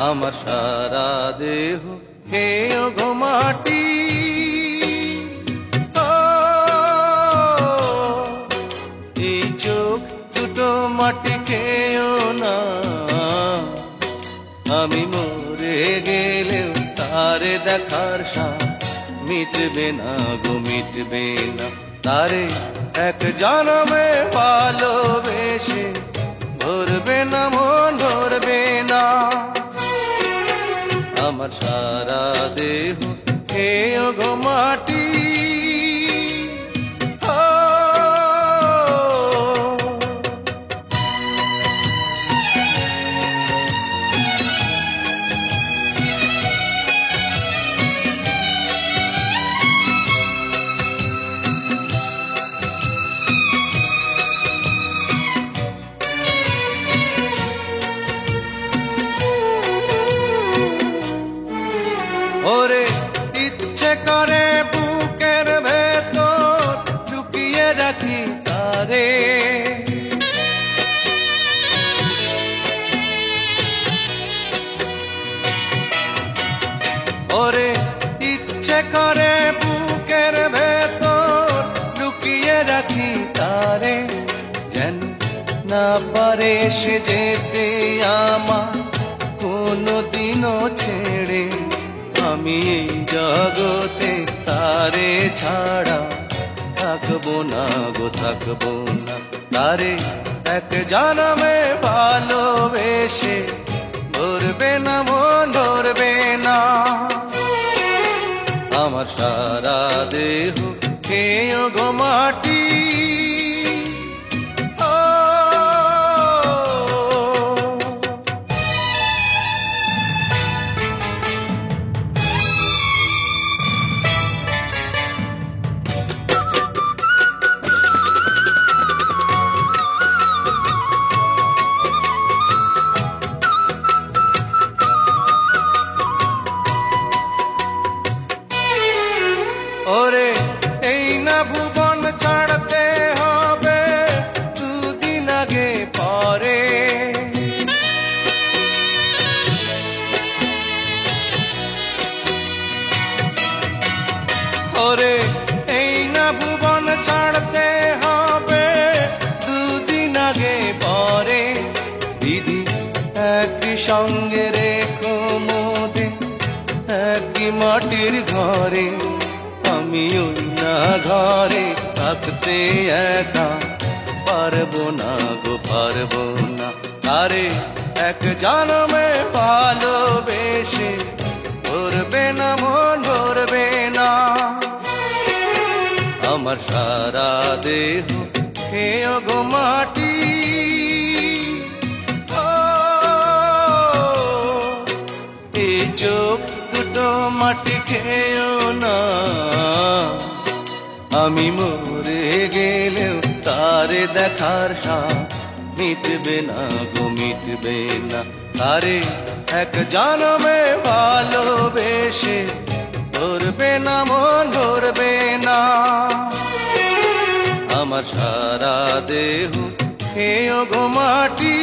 আমার সারা দেহ খেয়েও গো মাটি। এই চোখ দুটো মাটি খেয়েও না, আমি মরে গেলেও তারে দেখার সাথ মিটবে না গো, মিটবে না। তারে এক জনমে ভালোবেসে ভরবে না মন, ভরবে না। আমার সারা দেহ খেয়েও গো মাটি। ওরে ইচ্ছে করে বুকের ভেতর লুকিয়ে রাখি তারে, ওরে ইচ্ছে করে বুকের ভেতর লুকিয়ে রাখি তারে। যেন না পারে সে যেতে আমার কোনদিনও ছেড়ে, আমি এই জগতে তারে ছাড়া থাকবো না গো, থাকবো না। তারে এক জনমে ভালোবেসে ধরবে না মন, ধরবে না। আমার সারা দেহ খেয়েও গো মাটি। ওরে এই না ভুবন ছাড়তে হবে দুদিন আগে পরে, ওরে এই না ভুবন ছাড়তে হবে দুদিন আগে পরে। দিদি একই সঙ্গে রেখো মোদে একই মাটির ঘরে, আমি ওই না ঘরে থাকতে একা পারবো না গো, পারবো না। আরে এক জনমে ভালোবেসে ধরবে না মন, ধরবে না। আমার সারা দেহ খেয়েও গো মাটি। এই চোখ দুটো মাটি খেয়েও না, আমি মরে গেলেও তারে দেখার সাথ মিটবে না গো, মিটবে না। তারে এক জনমে ভালোবেসে ধরবে না মন, ধরবে না। আমার সারা দেহ খেয়েও গো মাটি।